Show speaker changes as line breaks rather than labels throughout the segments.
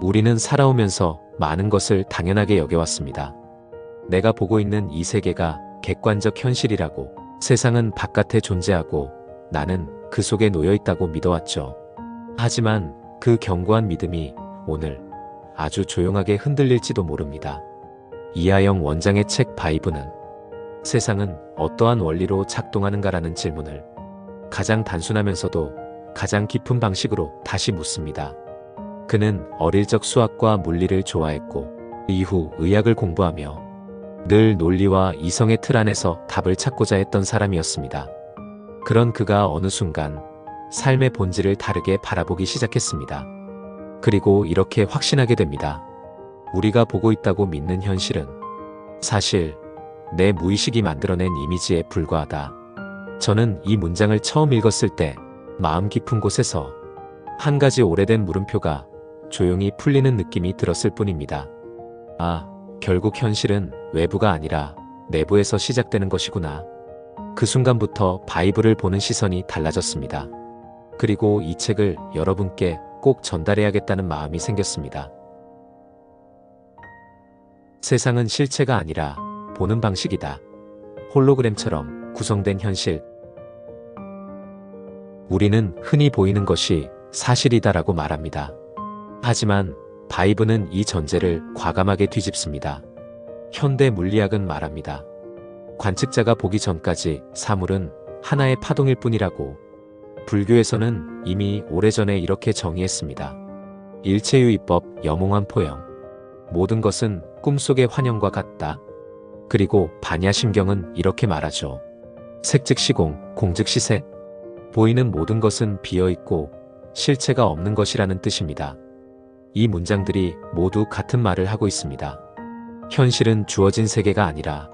우리는 살아오면서 많은 것을 당연하게 여겨왔습니다. 내가 보고 있는 이 세계가 객관적 현실이라고, 세상은 바깥에 존재하고 나는 그 속에 놓여 있다고 믿어왔죠. 하지만 그 견고한 믿음이 오늘 아주 조용하게 흔들릴지도 모릅니다. 이하영 원장의 책 바이브는 세상은 어떠한 원리로 작동하는가라는 질문을 가장 단순하면서도 가장 깊은 방식으로 다시 묻습니다. 그는 어릴 적 수학과 물리를 좋아했고 이후 의학을 공부하며 늘 논리와 이성의 틀 안에서 답을 찾고자 했던 사람이었습니다. 그런 그가 어느 순간 삶의 본질을 다르게 바라보기 시작했습니다. 그리고 이렇게 확신하게 됩니다. 우리가 보고 있다고 믿는 현실은 사실 내 무의식이 만들어낸 이미지에 불과하다. 저는 이 문장을 처음 읽었을 때 마음 깊은 곳에서 한 가지 오래된 물음표가 조용히 풀리는 느낌이 들었을 뿐입니다. 아, 결국 현실은 외부가 아니라 내부에서 시작되는 것이구나. 그 순간부터 바이블을 보는 시선이 달라졌습니다. 그리고 이 책을 여러분께 꼭 전달해야겠다는 마음이 생겼습니다. 세상은 실체가 아니라 보는 방식이다. 홀로그램처럼 구성된 현실. 우리는 흔히 보이는 것이 사실이다라고 말합니다. 하지만 바이브는 이 전제를 과감하게 뒤집습니다. 현대 물리학은 말합니다. 관측자가 보기 전까지 사물은 하나의 파동일 뿐이라고. 불교에서는 이미 오래전에 이렇게 정의했습니다. 일체유의법 여몽한 포영. 모든 것은 꿈속의 환영과 같다. 그리고 반야심경은 이렇게 말하죠. 색즉시공, 공즉시색. 보이는 모든 것은 비어있고 실체가 없는 것이라는 뜻입니다. 이 문장들이 모두 같은 말을 하고 있습니다. 현실은 주어진 세계가 아니라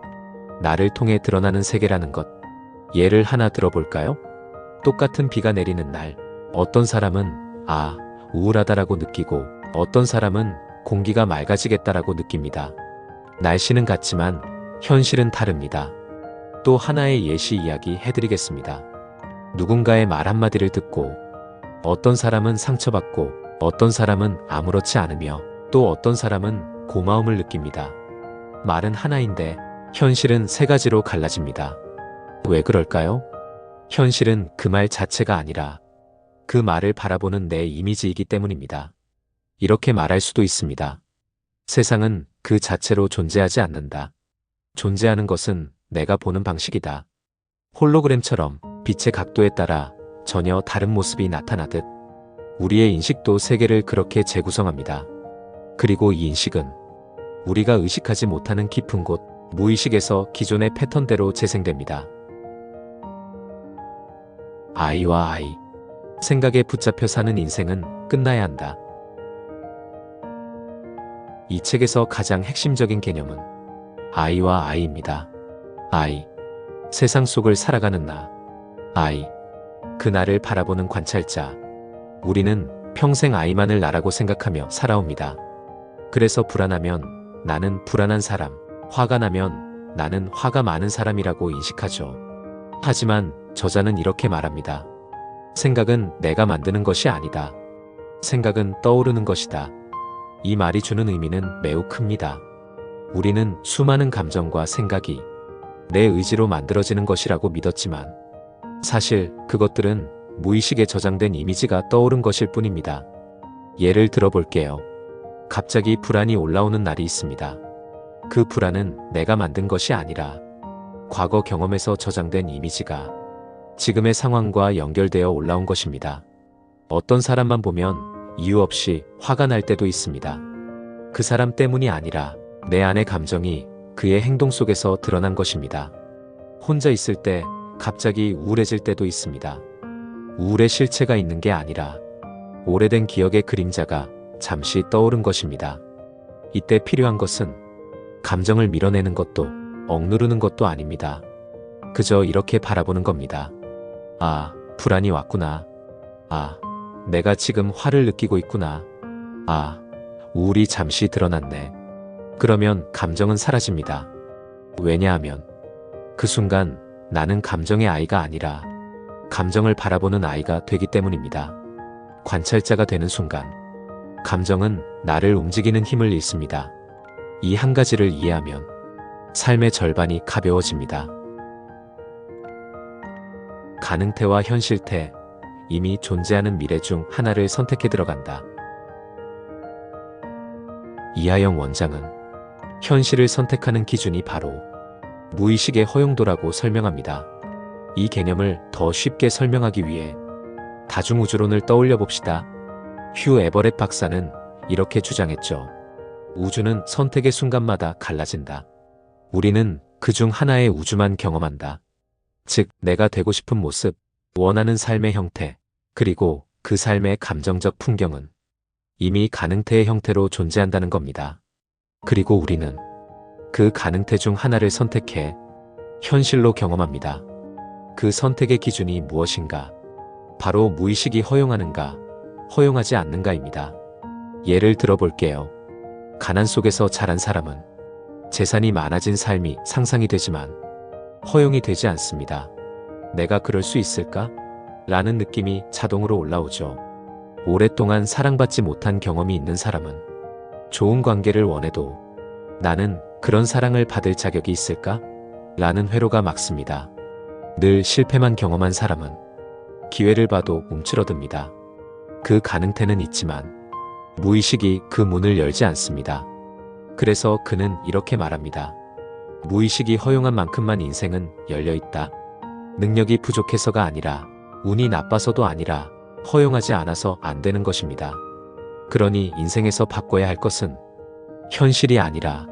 나를 통해 드러나는 세계라는 것. 예를 하나 들어볼까요? 똑같은 비가 내리는 날, 어떤 사람은 우울하다라고 느끼고 어떤 사람은 공기가 맑아지겠다라고 느낍니다. 날씨는 같지만 현실은 다릅니다. 또 하나의 예시 이야기 해드리겠습니다. 누군가의 말 한마디를 듣고 어떤 사람은 상처받고 어떤 사람은 아무렇지 않으며 또 어떤 사람은 고마움을 느낍니다. 말은 하나인데 현실은 세 가지로 갈라집니다. 왜 그럴까요? 현실은 그 말 자체가 아니라 그 말을 바라보는 내 이미지이기 때문입니다. 이렇게 말할 수도 있습니다. 세상은 그 자체로 존재하지 않는다. 존재하는 것은 내가 보는 방식이다. 홀로그램처럼 빛의 각도에 따라 전혀 다른 모습이 나타나듯 우리의 인식도 세계를 그렇게 재구성합니다. 그리고 이 인식은 우리가 의식하지 못하는 깊은 곳, 무의식에서 기존의 패턴대로 재생됩니다. 아이와 아이. 생각에 붙잡혀 사는 인생은 끝나야 한다. 이 책에서 가장 핵심적인 개념은 아이와 아이입니다. 아이. 세상 속을 살아가는 나. 아이. 그 나를 바라보는 관찰자. 우리는 평생 아이만을 나라고 생각하며 살아옵니다. 그래서 불안하면 나는 불안한 사람, 화가 나면 나는 화가 많은 사람이라고 인식하죠. 하지만 저자는 이렇게 말합니다. 생각은 내가 만드는 것이 아니다. 생각은 떠오르는 것이다. 이 말이 주는 의미는 매우 큽니다. 우리는 수많은 감정과 생각이 내 의지로 만들어지는 것이라고 믿었지만 사실 그것들은 무의식에 저장된 이미지가 떠오른 것일 뿐입니다. 예를 들어볼게요. 갑자기 불안이 올라오는 날이 있습니다. 그 불안은 내가 만든 것이 아니라 과거 경험에서 저장된 이미지가 지금의 상황과 연결되어 올라온 것입니다. 어떤 사람만 보면 이유 없이 화가 날 때도 있습니다. 그 사람 때문이 아니라 내 안의 감정이 그의 행동 속에서 드러난 것입니다. 혼자 있을 때 갑자기 우울해질 때도 있습니다. 우울의 실체가 있는 게 아니라 오래된 기억의 그림자가 잠시 떠오른 것입니다. 이때 필요한 것은 감정을 밀어내는 것도 억누르는 것도 아닙니다. 그저 이렇게 바라보는 겁니다. 아, 불안이 왔구나. 아, 내가 지금 화를 느끼고 있구나. 아, 우울이 잠시 드러났네. 그러면 감정은 사라집니다. 왜냐하면 그 순간 나는 감정의 아이가 아니라 감정을 바라보는 아이가 되기 때문입니다. 관찰자가 되는 순간 감정은 나를 움직이는 힘을 잃습니다. 이 한 가지를 이해하면 삶의 절반이 가벼워집니다. 가능태와 현실태, 이미 존재하는 미래 중 하나를 선택해 들어간다. 이하영 원장은 현실을 선택하는 기준이 바로 무의식의 허용도라고 설명합니다. 이 개념을 더 쉽게 설명하기 위해 다중우주론을 떠올려 봅시다. 휴 에버렛 박사는 이렇게 주장했죠. 우주는 선택의 순간마다 갈라진다. 우리는 그중 하나의 우주만 경험한다. 즉, 내가 되고 싶은 모습, 원하는 삶의 형태, 그리고 그 삶의 감정적 풍경은 이미 가능태의 형태로 존재한다는 겁니다. 그리고 우리는 그 가능태 중 하나를 선택해 현실로 경험합니다. 그 선택의 기준이 무엇인가? 바로 무의식이 허용하는가, 허용하지 않는가입니다. 예를 들어볼게요. 가난 속에서 자란 사람은 재산이 많아진 삶이 상상이 되지만 허용이 되지 않습니다. 내가 그럴 수 있을까? 라는 느낌이 자동으로 올라오죠. 오랫동안 사랑받지 못한 경험이 있는 사람은 좋은 관계를 원해도 나는 그런 사랑을 받을 자격이 있을까? 라는 회로가 막습니다. 늘 실패만 경험한 사람은 기회를 봐도 움츠러듭니다. 그 가능태는 있지만 무의식이 그 문을 열지 않습니다. 그래서 그는 이렇게 말합니다. 무의식이 허용한 만큼만 인생은 열려있다. 능력이 부족해서가 아니라, 운이 나빠서도 아니라 허용하지 않아서 안 되는 것입니다. 그러니 인생에서 바꿔야 할 것은 현실이 아니라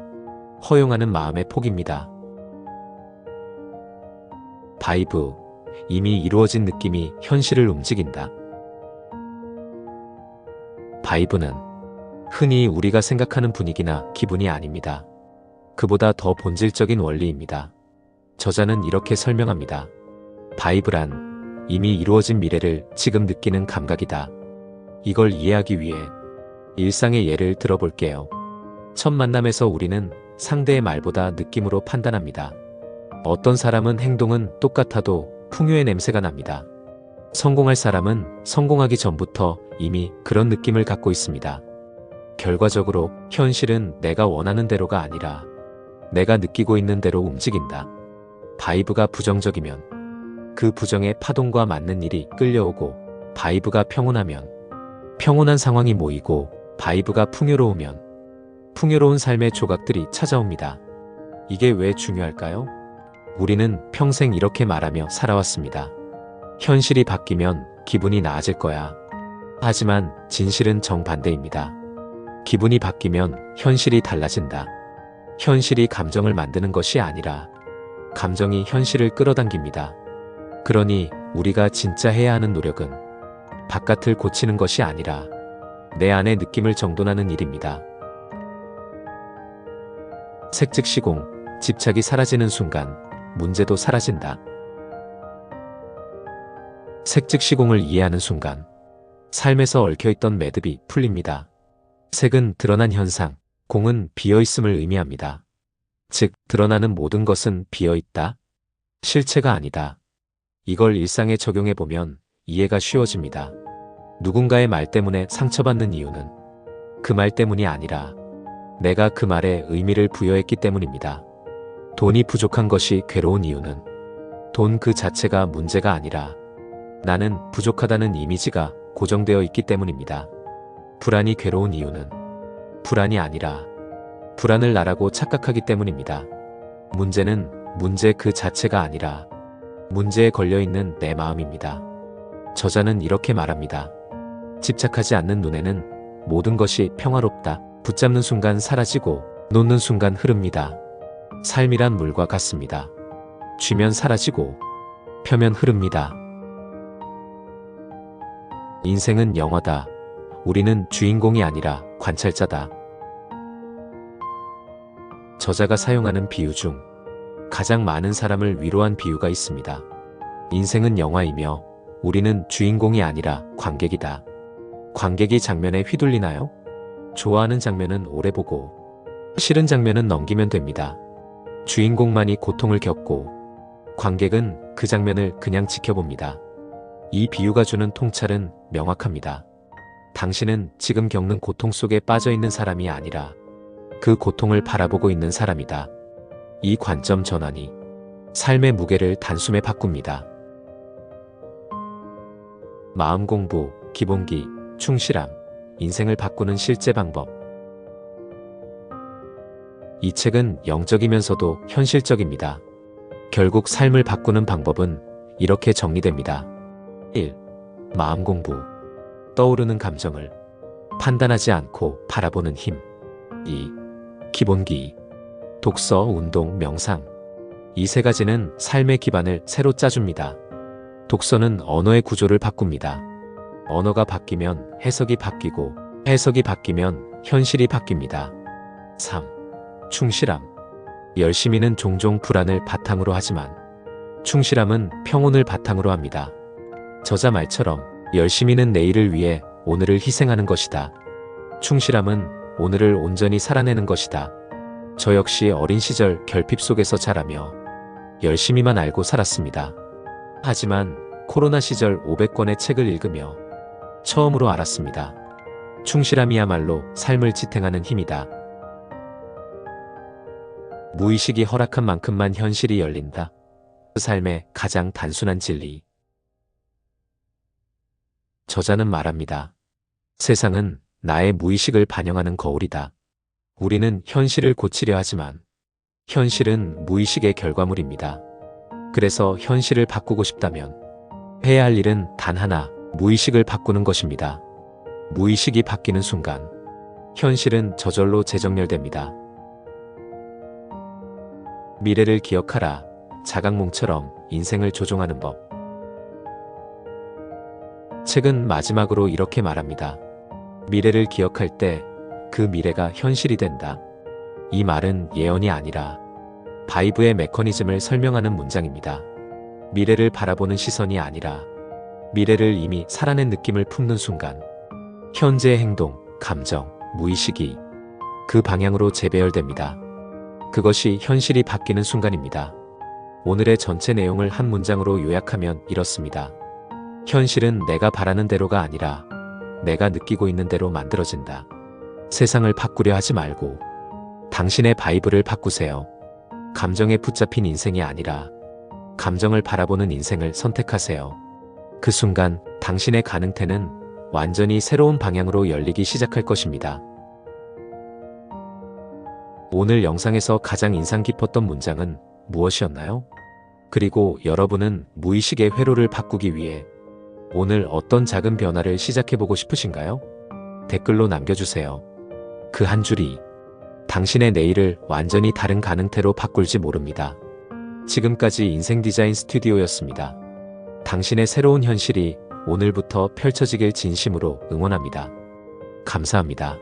허용하는 마음의 폭입니다. 바이브, 이미 이루어진 느낌이 현실을 움직인다. 바이브는 흔히 우리가 생각하는 분위기나 기분이 아닙니다. 그보다 더 본질적인 원리입니다. 저자는 이렇게 설명합니다. 바이브란 이미 이루어진 미래를 지금 느끼는 감각이다. 이걸 이해하기 위해 일상의 예를 들어볼게요. 첫 만남에서 우리는 상대의 말보다 느낌으로 판단합니다. 어떤 사람은 행동은 똑같아도 풍요의 냄새가 납니다. 성공할 사람은 성공하기 전부터 이미 그런 느낌을 갖고 있습니다. 결과적으로 현실은 내가 원하는 대로가 아니라 내가 느끼고 있는 대로 움직인다. 바이브가 부정적이면 그 부정의 파동과 맞는 일이 끌려오고, 바이브가 평온하면 평온한 상황이 모이고, 바이브가 풍요로우면 풍요로운 삶의 조각들이 찾아옵니다. 이게 왜 중요할까요? 우리는 평생 이렇게 말하며 살아왔습니다. 현실이 바뀌면 기분이 나아질 거야. 하지만 진실은 정반대입니다. 기분이 바뀌면 현실이 달라진다. 현실이 감정을 만드는 것이 아니라 감정이 현실을 끌어당깁니다. 그러니 우리가 진짜 해야 하는 노력은 바깥을 고치는 것이 아니라 내 안의 느낌을 정돈하는 일입니다. 색즉시공, 집착이 사라지는 순간 문제도 사라진다. 색즉시공을 이해하는 순간 삶에서 얽혀있던 매듭이 풀립니다. 색은 드러난 현상, 공은 비어있음을 의미합니다. 즉, 드러나는 모든 것은 비어있다. 실체가 아니다. 이걸 일상에 적용해보면 이해가 쉬워집니다. 누군가의 말 때문에 상처받는 이유는 그 말 때문이 아니라 내가 그 말에 의미를 부여했기 때문입니다. 돈이 부족한 것이 괴로운 이유는 돈 그 자체가 문제가 아니라 나는 부족하다는 이미지가 고정되어 있기 때문입니다. 불안이 괴로운 이유는 불안이 아니라 불안을 나라고 착각하기 때문입니다. 문제는 문제 그 자체가 아니라 문제에 걸려있는 내 마음입니다. 저자는 이렇게 말합니다. 집착하지 않는 눈에는 모든 것이 평화롭다. 붙잡는 순간 사라지고 놓는 순간 흐릅니다. 삶이란 물과 같습니다. 쥐면 사라지고 펴면 흐릅니다. 인생은 영화다. 우리는 주인공이 아니라 관찰자다. 저자가 사용하는 비유 중 가장 많은 사람을 위로한 비유가 있습니다. 인생은 영화이며 우리는 주인공이 아니라 관객이다. 관객이 장면에 휘둘리나요? 좋아하는 장면은 오래 보고 싫은 장면은 넘기면 됩니다. 주인공만이 고통을 겪고 관객은 그 장면을 그냥 지켜봅니다. 이 비유가 주는 통찰은 명확합니다. 당신은 지금 겪는 고통 속에 빠져 있는 사람이 아니라 그 고통을 바라보고 있는 사람이다. 이 관점 전환이 삶의 무게를 단숨에 바꿉니다. 마음 공부, 기본기, 충실함, 인생을 바꾸는 실제 방법. 이 책은 영적이면서도 현실적입니다. 결국 삶을 바꾸는 방법은 이렇게 정리됩니다. 1. 마음 공부. 떠오르는 감정을 판단하지 않고 바라보는 힘. 2. 기본기. 독서, 운동, 명상. 이 세 가지는 삶의 기반을 새로 짜줍니다. 독서는 언어의 구조를 바꿉니다. 언어가 바뀌면 해석이 바뀌고 해석이 바뀌면 현실이 바뀝니다. 3. 충실함. 열심히는 종종 불안을 바탕으로 하지만 충실함은 평온을 바탕으로 합니다. 저자 말처럼 열심히는 내일을 위해 오늘을 희생하는 것이다. 충실함은 오늘을 온전히 살아내는 것이다. 저 역시 어린 시절 결핍 속에서 자라며 열심히만 알고 살았습니다. 하지만 코로나 시절 500권의 책을 읽으며 처음으로 알았습니다. 충실함이야말로 삶을 지탱하는 힘이다. 무의식이 허락한 만큼만 현실이 열린다. 삶의 가장 단순한 진리. 저자는 말합니다. 세상은 나의 무의식을 반영하는 거울이다. 우리는 현실을 고치려 하지만 현실은 무의식의 결과물입니다. 그래서 현실을 바꾸고 싶다면 해야 할 일은 단 하나, 무의식을 바꾸는 것입니다. 무의식이 바뀌는 순간 현실은 저절로 재정렬됩니다. 미래를 기억하라. 자각몽처럼 인생을 조종하는 법. 책은 마지막으로 이렇게 말합니다. 미래를 기억할 때 그 미래가 현실이 된다. 이 말은 예언이 아니라 바이브의 메커니즘을 설명하는 문장입니다. 미래를 바라보는 시선이 아니라 미래를 이미 살아낸 느낌을 품는 순간 현재의 행동, 감정, 무의식이 그 방향으로 재배열됩니다. 그것이 현실이 바뀌는 순간입니다. 오늘의 전체 내용을 한 문장으로 요약하면 이렇습니다. 현실은 내가 바라는 대로가 아니라 내가 느끼고 있는 대로 만들어진다. 세상을 바꾸려 하지 말고 당신의 바이브를 바꾸세요. 감정에 붙잡힌 인생이 아니라 감정을 바라보는 인생을 선택하세요. 그 순간 당신의 가능태는 완전히 새로운 방향으로 열리기 시작할 것입니다. 오늘 영상에서 가장 인상 깊었던 문장은 무엇이었나요? 그리고 여러분은 무의식의 회로를 바꾸기 위해 오늘 어떤 작은 변화를 시작해보고 싶으신가요? 댓글로 남겨주세요. 그 한 줄이 당신의 내일을 완전히 다른 가능태로 바꿀지 모릅니다. 지금까지 인생 디자인 스튜디오였습니다. 당신의 새로운 현실이 오늘부터 펼쳐지길 진심으로 응원합니다. 감사합니다.